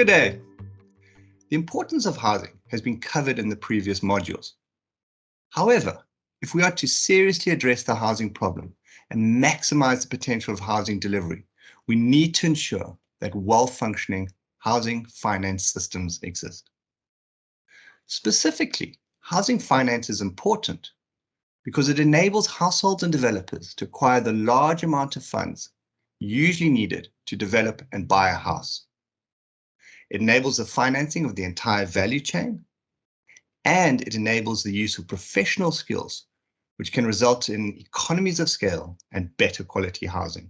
Good day. The importance of housing has been covered in the previous modules. However, if we are to seriously address the housing problem and maximize the potential of housing delivery, we need to ensure that well-functioning housing finance systems exist. Specifically, housing finance is important because it enables households and developers to acquire the large amount of funds usually needed to develop and buy a house. It enables the financing of the entire value chain, and it enables the use of professional skills, which can result in economies of scale and better quality housing.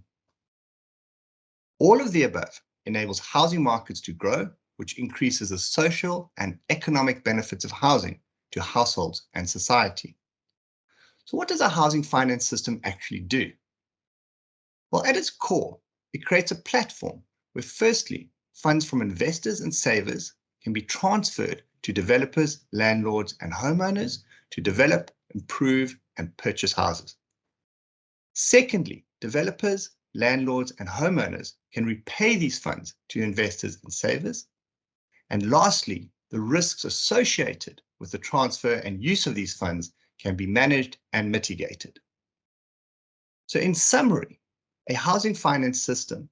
All of the above enables housing markets to grow, which increases the social and economic benefits of housing to households and society. So what does a housing finance system actually do? Well, at its core, it creates a platform where firstly, funds from investors and savers can be transferred to developers, landlords, and homeowners to develop, improve, and purchase houses. Secondly, developers, landlords, and homeowners can repay these funds to investors and savers. And lastly, the risks associated with the transfer and use of these funds can be managed and mitigated. So in summary, a housing finance system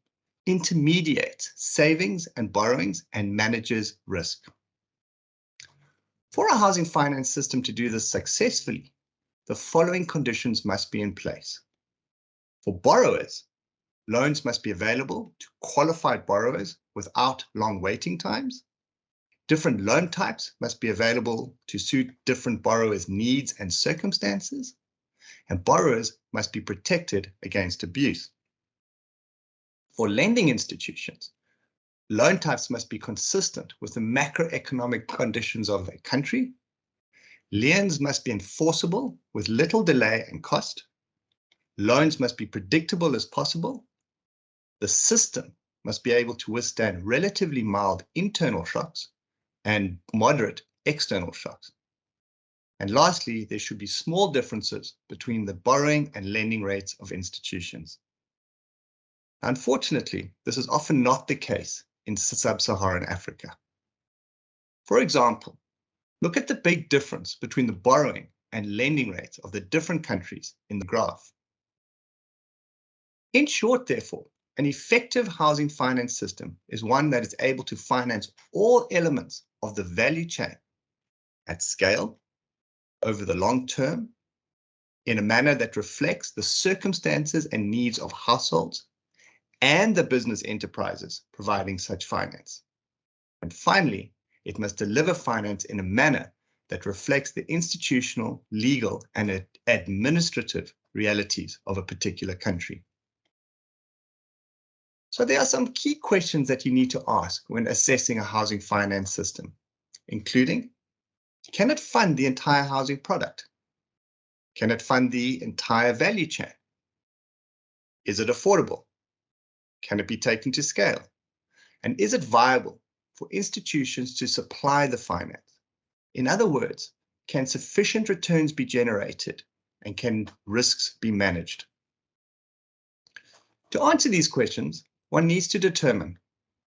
intermediates savings and borrowings and manages risk. For a housing finance system to do this successfully, the following conditions must be in place. For borrowers, loans must be available to qualified borrowers without long waiting times. Different loan types must be available to suit different borrowers' needs and circumstances, and borrowers must be protected against abuse. For lending institutions, loan types must be consistent with the macroeconomic conditions of a country. Liens must be enforceable with little delay and cost. Loans must be predictable as possible. The system must be able to withstand relatively mild internal shocks and moderate external shocks. And lastly, there should be small differences between the borrowing and lending rates of institutions. Unfortunately, this is often not the case in sub-Saharan Africa. For example, look at the big difference between the borrowing and lending rates of the different countries in the graph. In short, therefore, an effective housing finance system is one that is able to finance all elements of the value chain at scale, over the long term, in a manner that reflects the circumstances and needs of households and the business enterprises providing such finance. And finally, it must deliver finance in a manner that reflects the institutional, legal, and administrative realities of a particular country. So there are some key questions that you need to ask when assessing a housing finance system, including, can it fund the entire housing product? Can it fund the entire value chain? Is it affordable? Can it be taken to scale? And is it viable for institutions to supply the finance? In other words, can sufficient returns be generated and can risks be managed? To answer these questions, one needs to determine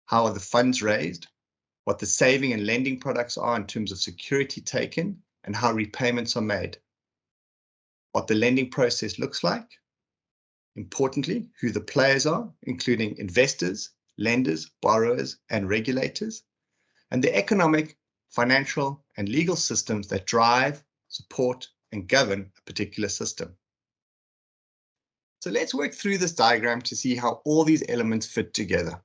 how are the funds raised, what the saving and lending products are in terms of security taken, and how repayments are made, what the lending process looks like, importantly, who the players are, including investors, lenders, borrowers, and regulators, and the economic, financial, and legal systems that drive, support, and govern a particular system. So let's work through this diagram to see how all these elements fit together.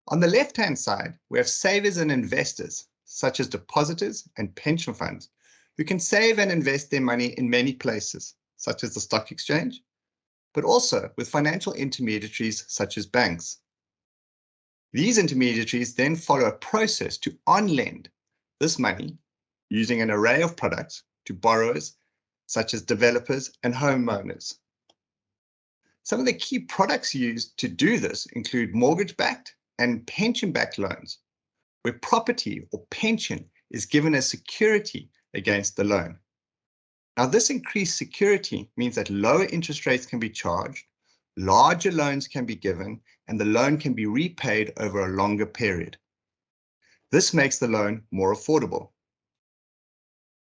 On the left-hand side, we have savers and investors, such as depositors and pension funds, who can save and invest their money in many places, such as the stock exchange, but also with financial intermediaries such as banks. These intermediaries then follow a process to on-lend this money using an array of products to borrowers such as developers and homeowners. Some of the key products used to do this include mortgage-backed and pension-backed loans, where property or pension is given as security against the loan. Now, this increased security means that lower interest rates can be charged, larger loans can be given, and the loan can be repaid over a longer period, This makes the loan more affordable.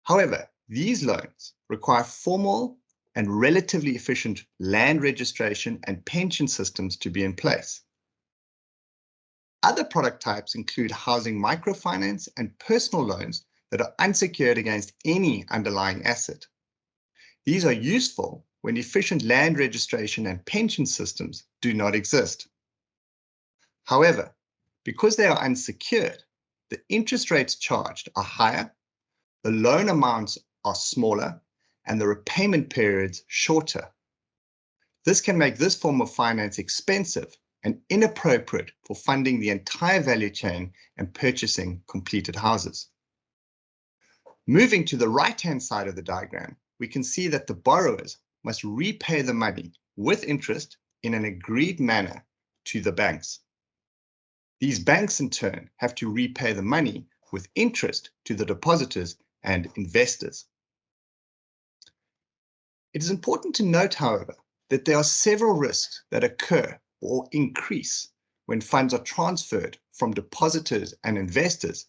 However, these loans require formal and relatively efficient land registration and pension systems to be in place. Other product types include housing microfinance and personal loans that are unsecured against any underlying asset. These are useful when efficient land registration and pension systems do not exist. However, because they are unsecured, the interest rates charged are higher, the loan amounts are smaller, and the repayment periods shorter. This can make this form of finance expensive and inappropriate for funding the entire value chain and purchasing completed houses. Moving to the right-hand side of the diagram, we can see that the borrowers must repay the money with interest in an agreed manner to the banks. These banks, in turn, have to repay the money with interest to the depositors and investors. It is important to note, however, that there are several risks that occur or increase when funds are transferred from depositors and investors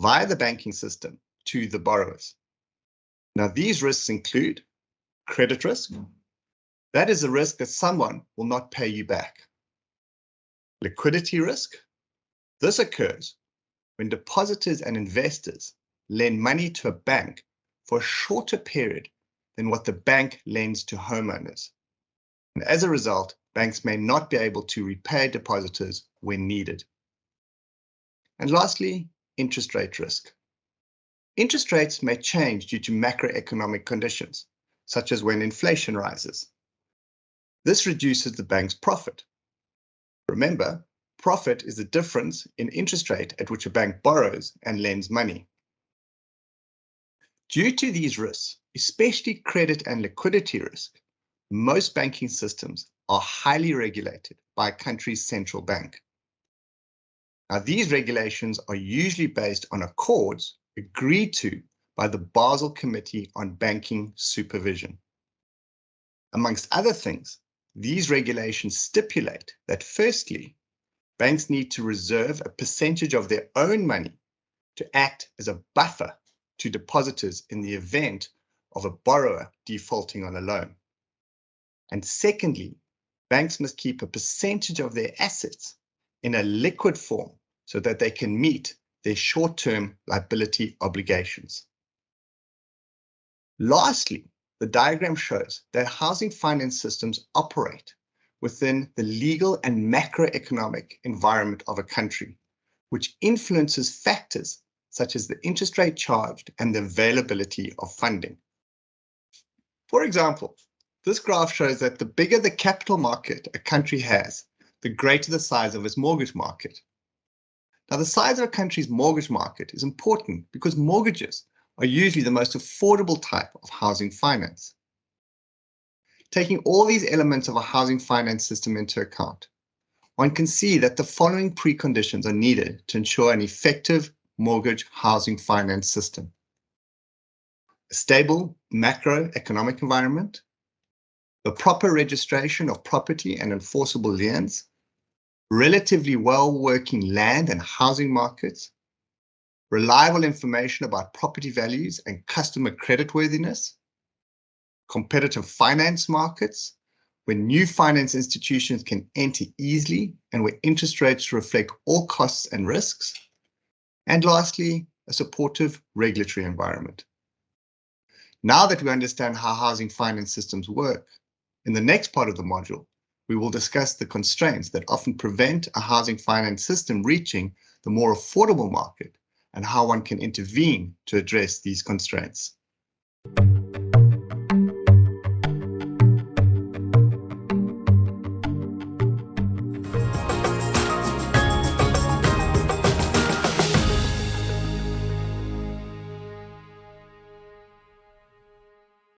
via the banking system to the borrowers. Now, these risks include credit risk. That is the risk that someone will not pay you back. Liquidity risk. This occurs when depositors and investors lend money to a bank for a shorter period than what the bank lends to homeowners. And as a result, banks may not be able to repay depositors when needed. And lastly, interest rate risk. Interest rates may change due to macroeconomic conditions, such as when inflation rises. This reduces the bank's profit. Remember, profit is the difference in interest rate at which a bank borrows and lends money. Due to these risks, especially credit and liquidity risk, most banking systems are highly regulated by a country's central bank. Now, these regulations are usually based on accords agreed to by the Basel Committee on Banking Supervision. Amongst other things, these regulations stipulate that firstly, banks need to reserve a percentage of their own money to act as a buffer to depositors in the event of a borrower defaulting on a loan. And secondly, banks must keep a percentage of their assets in a liquid form so that they can meet their short-term liability obligations. Lastly, the diagram shows that housing finance systems operate within the legal and macroeconomic environment of a country, which influences factors such as the interest rate charged and the availability of funding. For example, this graph shows that the bigger the capital market a country has, the greater the size of its mortgage market. Now, the size of a country's mortgage market is important because mortgages are usually the most affordable type of housing finance. Taking all these elements of a housing finance system into account, one can see that the following preconditions are needed to ensure an effective mortgage housing finance system: a stable macroeconomic environment, the proper registration of property and enforceable liens, relatively well-working land and housing markets, reliable information about property values and customer creditworthiness, competitive finance markets, where new finance institutions can enter easily and where interest rates reflect all costs and risks, and lastly, a supportive regulatory environment. Now that we understand how housing finance systems work, in the next part of the module, we will discuss the constraints that often prevent a housing finance system reaching the more affordable market and how one can intervene to address these constraints.